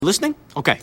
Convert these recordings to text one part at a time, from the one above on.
Listening? Okay.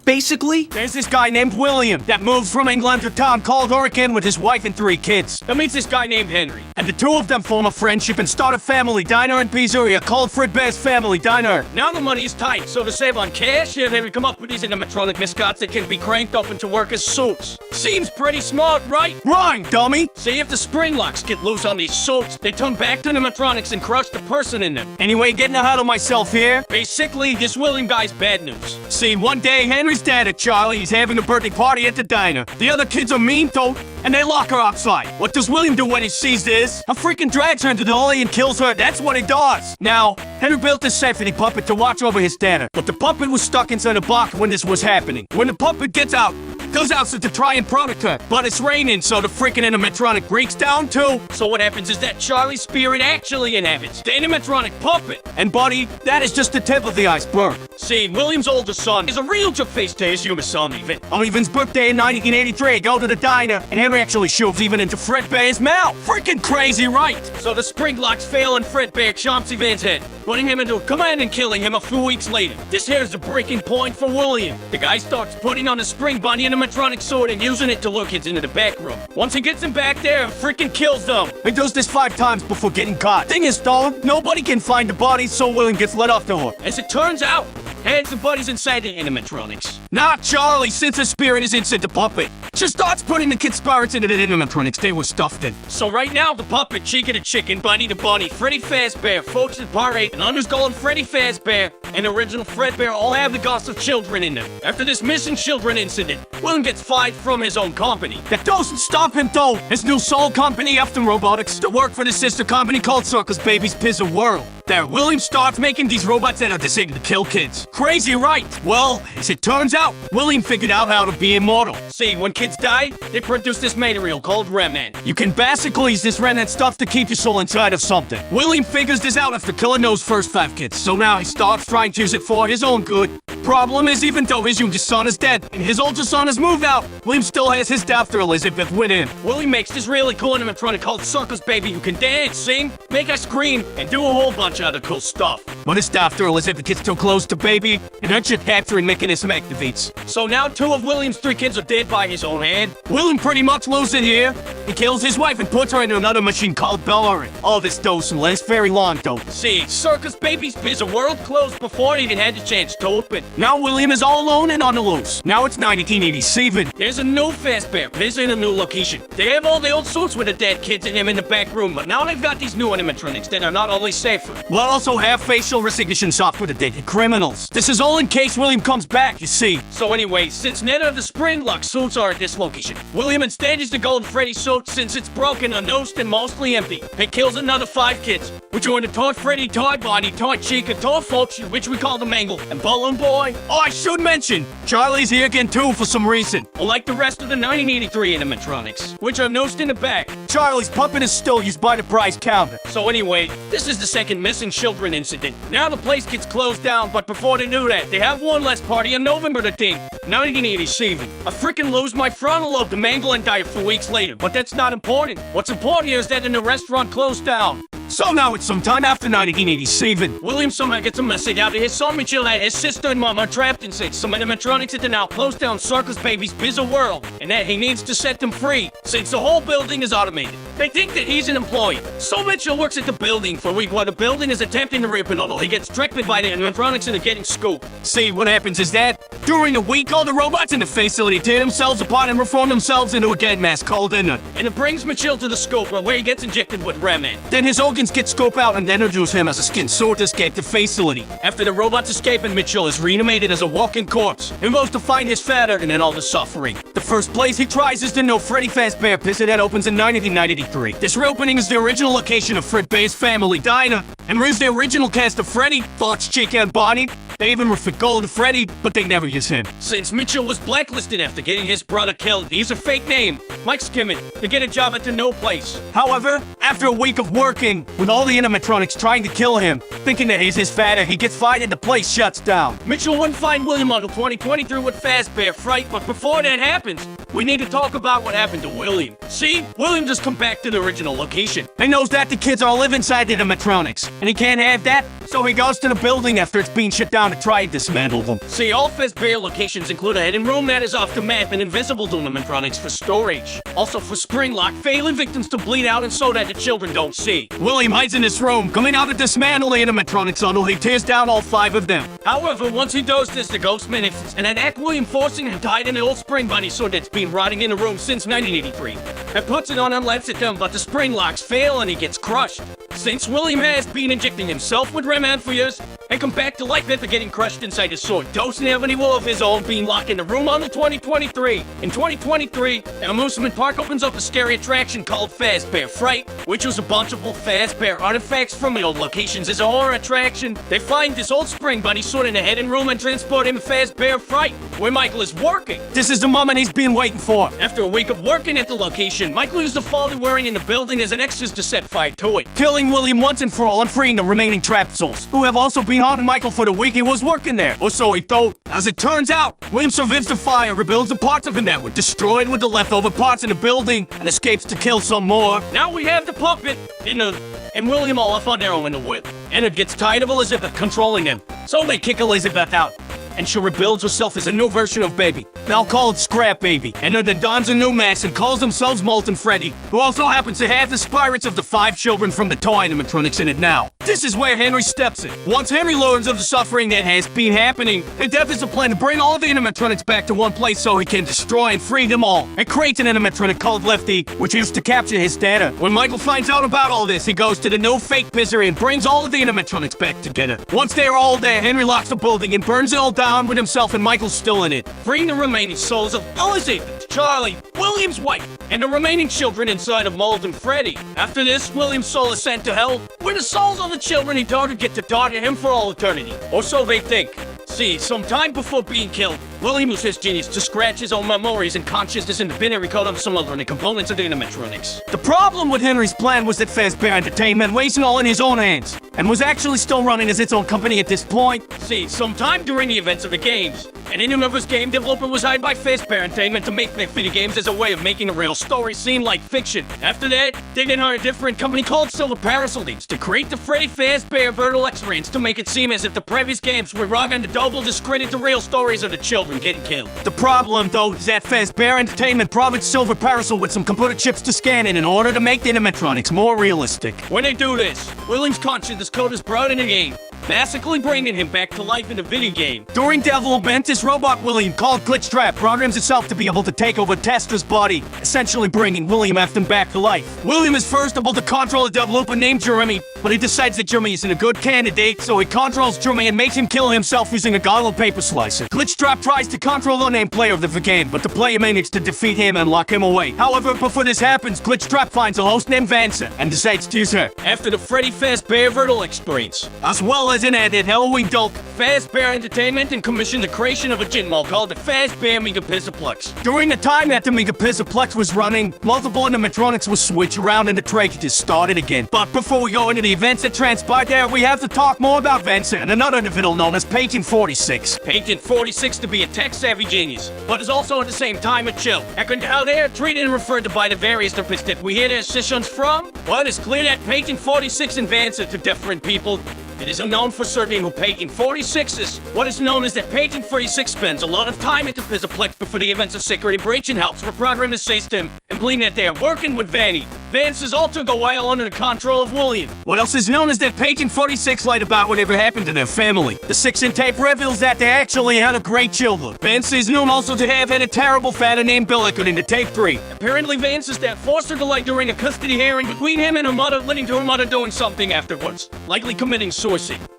Basically, there's this guy named William that moved from England to a town called Oregon with his wife and 3 kids. That meets this guy named Henry. And the two of them form a friendship and start a family diner and pizzeria called Fredbear's Family Diner. Now the money is tight, so to save on cash, they come up with these animatronic mascots that can be cranked up into work as suits. Seems pretty smart, right? Right, dummy! See, if the spring locks get loose on these suits, they turn back to animatronics and crush the person in them. Anyway, getting ahead of myself here. Basically, this William guy's bad news. See, one day, Henry's dad at Charlie's having a birthday party at the diner. The other kids are mean though, and they lock her outside. What does William do when he sees this? A freaking drags her into the dolly and kills her. That's what he does. Now, Henry built this safety puppet to watch over his dad, but the puppet was stuck inside a box when this was happening. When the puppet gets out, goes out to try and protect her, but it's raining, so the freaking animatronic breaks down too. So what happens is that Charlie's spirit actually inhabits the animatronic puppet. And buddy, that is just the tip of the iceberg. See, William's older son is a real face to his human son, Even. On Evan's birthday in 1983, go to the diner, and Henry actually shoves Even into Fredbear's mouth. Freaking crazy, right? So the spring locks fail and Fredbear chomps Evan's head, putting him into a command and killing him a few weeks later. This here's the breaking point for William. The guy starts putting on a spring bunny animatronic sword and using it to lure kids into the back room. Once he gets them back there, freaking kills them. He does this 5 times before getting caught. Thing is, though, nobody can find the body, so William gets let off the hook. As it turns out, hands and buddies inside the animatronics. Not Charlie, since his spirit is inside the puppet. She starts putting the kids' spirits into the animatronics they were stuffed in. So right now, the puppet, Chica the chicken, Bunny the bunny, Freddy Fazbear, Folks the Parade, and Underskull and Freddy Fazbear, and original Fredbear all have the ghosts of children in them. After this missing children incident, William gets fired from his own company. That doesn't stop him though. His new soul company, Afton Robotics, to work for the sister company called Circus Baby's Pizza World. There, William starts making these robots that are designed to kill kids. Crazy, right? Well, as it turns out, William figured out how to be immortal. See, when kids die, they produce this material called remnant. You can basically use this remnant stuff to keep your soul inside of something. William figures this out after killing those first 5 kids, so now he starts trying to use it for his own good. Problem is, even though his youngest son is dead and his older son has moved out, William still has his daughter Elizabeth with him. William makes this really cool animatronic called Circus Baby who can dance, sing, make us scream, and do a whole bunch of other cool stuff. But his daughter Elizabeth gets too close to Baby, and her chip capturing mechanism activates. So now 2 of William's 3 kids are dead by his own hand. William pretty much loses it here. He kills his wife and puts her into another machine called Bellary. All this doesn't last very long though. See, Circus Baby's Pizza World closed before it even had the chance to open. Now William is all alone and on the loose. Now it's 1987. There's a new Fazbear visiting a new location. They have all the old suits with the dead kids in him in the back room, but now they've got these new animatronics that are not only safer, but also have facial recognition software to detect criminals. This is all in case William comes back, you see. So anyway, since neither of the spring lock suits are at this location, William instead is the Golden Freddy suit since it's broken, unnosed, and mostly empty. It kills another 5 kids, which are in the Toy Freddy, Toy Bonnie, Toy Chica, Toy Folks, which we call the Mangle, and Balloon Boy. Oh, I should mention, Charlie's here again too for some reason. Unlike the rest of the 1983 animatronics, which are nosed in the back, Charlie's puppet is still used by the prize counter. So anyway, this is the second missing children incident. Now the place gets closed down, but before they do that, they have one last party on November the 10th, 1987. I freaking lose my frontal lobe to Mangle and die a few weeks later, but that's not important. What's important here is that the restaurant closed down. So now it's sometime after 1987. William somehow gets a message out to his son Mitchell that his sister and mom are trapped inside some animatronics that now closed down Circus Baby's Pizza World, and that he needs to set them free, since the whole building is automated. They think that he's an employee. So Mitchell works at the building for a week while the building is attempting to rip another. He gets tricked by the animatronics and are getting scooped. See, what happens is that, during the week, all the robots in the facility tear themselves apart and reform themselves into a dead mass called Inner. And it brings Mitchell to the scope where he gets injected with remnant. Then his organs get scoped out and introduce him as a skin suit to escape the facility. After the robots escape and Mitchell is reanimated as a walking corpse, he goes to find his father and then all the suffering. The first place he tries is the new Freddy Fazbear Pizza that opens in 1993. This reopening is the original location of Fredbear's Family Diner, and brings the original cast of Freddy, Fox, Chica, and Bonnie. They even refit Golden Freddy, but they never use him. Since Mitchell was blacklisted after getting his brother killed, he used a fake name, Mike Skimmett, to get a job at the No Place. However, after a week of working, with all the animatronics trying to kill him, thinking that he's his father, he gets fired and the place shuts down. Mitchell wouldn't find William until 2023 with Fazbear Fright, but before that happens, we need to talk about what happened to William. See, William just come back to the original location. He knows that the kids all live inside the animatronics, and he can't have that, so he goes to the building after it's being shut down to try and dismantle them. See, all Fazbear locations include a hidden room that is off the map and invisible to animatronics for storage. Also for Springlock, failing victims to bleed out and so that the children don't see. William hides in this room, coming out to dismantle the animatronics until he tears down all 5 of them. However, once he does this, the ghost manifests and attack William, forcing him to hide in the old spring bunny sword that's been rotting in the room since 1983. And puts it on and lets it down, but the spring locks fail and he gets crushed. Since William has been injecting himself with Remand for years, and come back to life after getting crushed inside his sword, doesn't have any will of his own, being locked in the room on the 2023. In 2023, an amusement park opens up a scary attraction called Fazbear Fright, which was a bunch of old Fazbear artifacts from the old locations. As a horror attraction, they find this old spring bunny sword in a hidden room and transport him to Fazbear Fright, where Michael is working. This is the moment he's been waiting for. After a week of working at the location, Michael used the folder wearing in the building as an excuse to set fire to it, killing William once and for all and freeing the remaining trapped souls, who have also been haunting Michael for the week he was working there, or so he thought. As it turns out, William survives the fire, rebuilds the parts of him that were destroyed with the leftover parts in the building, and escapes to kill some more. Now we have the puppet, and William all off on their own in the whip. Ennard gets tired of Elizabeth controlling him, so they kick Elizabeth out. And she rebuilds herself as a new version of Baby. They'll call it Scrap Baby. Ennard then dons a new mask and calls themselves Molten Freddy, who also happens to have the spirits of the 5 children from the toy animatronics in it now. This is where Henry steps in. Once Henry learns of the suffering that has been happening, he develops a plan to bring all of the animatronics back to one place so he can destroy and free them all, and creates an animatronic called Lefty, which used to capture his data. When Michael finds out about all this, he goes to the new fake misery and brings all of the animatronics back together. Once they're all there, Henry locks the building and burns it all down with himself and Michael's still in it, freeing the remaining souls of Elizabeth, Charlie, William's wife, and the remaining children inside of Molten Freddy. After this, William's soul is sent to hell, where the souls of the children he tortured get to torture him for all eternity. Or so they think. See, sometime before being killed, William used his genius to scratch his own memories and consciousness in the binary code of some other components of the animatronics. The problem with Henry's plan was that Fazbear Entertainment was all in his own hands, and was actually still running as its own company at this point. See, sometime during the events of the games, an Universe game developer was hired by Fazbear Entertainment to make their video games as a way of making a real story seem like fiction. After that, they then hired a different company called Silver Parasol to create the Freddy Fazbear Virtual Experience to make it seem as if the previous games were wrong and to double discredit the real stories of the children getting killed. The problem, though, is that Fazbear Entertainment promised Silver Parasol with some computer chips to scan in order to make the animatronics more realistic. When they do this, William's consciousness code is brought in the game, basically bringing him back to life in the video game. During development, this robot William, called Glitchtrap, programs itself to be able to take over Testra's body, essentially bringing William Afton back to life. William is first able to control a developer named Jeremy, but he decides that Jeremy isn't a good candidate, so he controls Jeremy and makes him kill himself using a goggle paper slicer. Glitchtrap tries to control the unnamed player of the game, but the player manages to defeat him and lock him away. However, before this happens, Glitchtrap finds a host named Vanessa and decides to use her. After the Freddy Fazbear Virtual Experience, as well as an added Halloween Dulk, Fazbear Entertainment and commissioned the creation of a gin mall called the Fazbear Megapixelplex. During the time that the Megapixelplex was running, multiple animatronics were switched around and the tragedy started again. But before we go into the events that transpired there, we have to talk more about Vanessa and another individual known as Patient 46. Patient 46 to be a tech-savvy genius, but is also at the same time a chill. And how they are treated and referred to by the various therapists that we hear their sessions from? Well, it is clear that Patient 46 and Vanessa to different people. It is unknown for certain who Patient 46 is. What is known is that Patient 46 spends a lot of time at the Pixelplex before the events of Security Breach and helps reprogram the system, and believing that they are working with Vanny. Vance's alter go while under the control of William. What else is known is that Patient 46 lied about whatever happened to their family. The 6-in tape reveals that they actually had a great children. Vance is known also to have had a terrible father named Bill according to tape 3. Apparently Vance's dad forced her to lie during a custody hearing between him and her mother, leading to her mother doing something afterwards, likely committing suicide.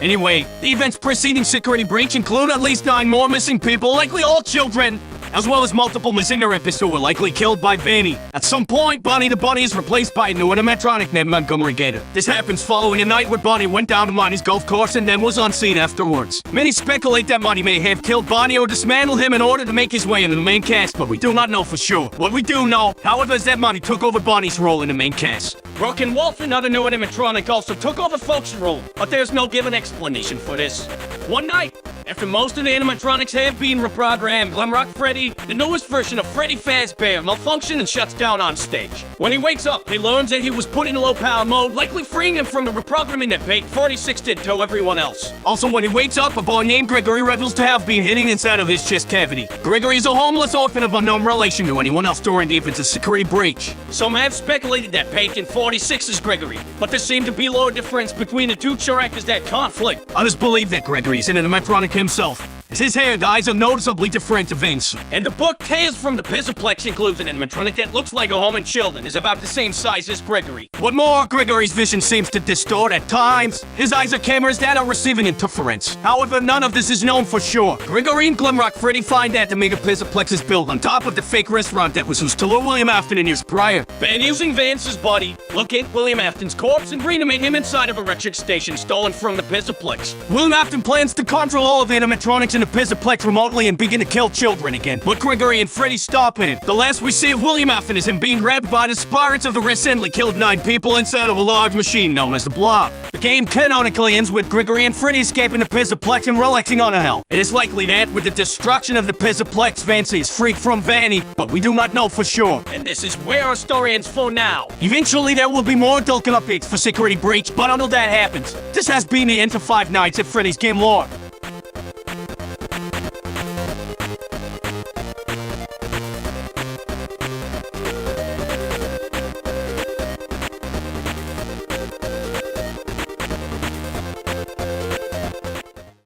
Anyway, the events preceding Security Breach include at least 9 more missing people, likely all children, as well as multiple missing therapists who were likely killed by Vanny. At some point, Bonnie the Bunny is replaced by a new animatronic named Montgomery Gator. This happens following a night where Bonnie went down to Monty's golf course and then was unseen afterwards. Many speculate that Monty may have killed Bonnie or dismantled him in order to make his way into the main cast, but we do not know for sure. What we do know, however, is that Monty took over Bonnie's role in the main cast. Rock and Wolf, another new animatronic, also took over Folk's role, but there's no given explanation for this. One night, After most of the animatronics have been reprogrammed, Glamrock Freddy, the newest version of Freddy Fazbear, malfunctions and shuts down on stage. When he wakes up, he learns that he was put in low power mode, likely freeing him from the reprogramming that Bait 46 did to everyone else. Also, when he wakes up, a boy named Gregory reveals to have been hidden inside of his chest cavity. Gregory is a homeless orphan of unknown relation to anyone else during the infant's security breach. Some have speculated that Bait 46 is Gregory, but there seemed to be little difference between the two characters that conflict. Others believe that Gregory is an animatronic himself, as his hair and eyes are noticeably different to Vince. And the book Tales from the Pizzaplex includes an animatronic that looks like a Home Children and is about the same size as Gregory. What more, Gregory's vision seems to distort at times. His eyes are cameras that are receiving interference. However, none of this is known for sure. Gregory and Glamrock Freddy find that the Mega Pizzaplex is built on top of the fake restaurant that was used to lure William Afton in years prior. And using Vance's body, locate William Afton's corpse and reanimate him inside of a electric station stolen from the Pizzaplex. William Afton plans to control all of the animatronics in the Pizzaplex remotely and begin to kill children again. But Gregory and Freddy stop him. The last we see of William Afton is him being grabbed by the spirits of the recently killed 9 people inside of a large machine known as the Blob. The game canonically ends with Gregory and Freddy escaping the Pizzaplex and relaxing on a hell. It is likely that with the destruction of the Pizzaplex, Vance is freed from Vanny, but we do not know for sure. And this is where our story ends for now. Eventually there will be more Dolken updates for Security Breach, but until that happens, this has been the end of Five Nights at Freddy's Game Lore.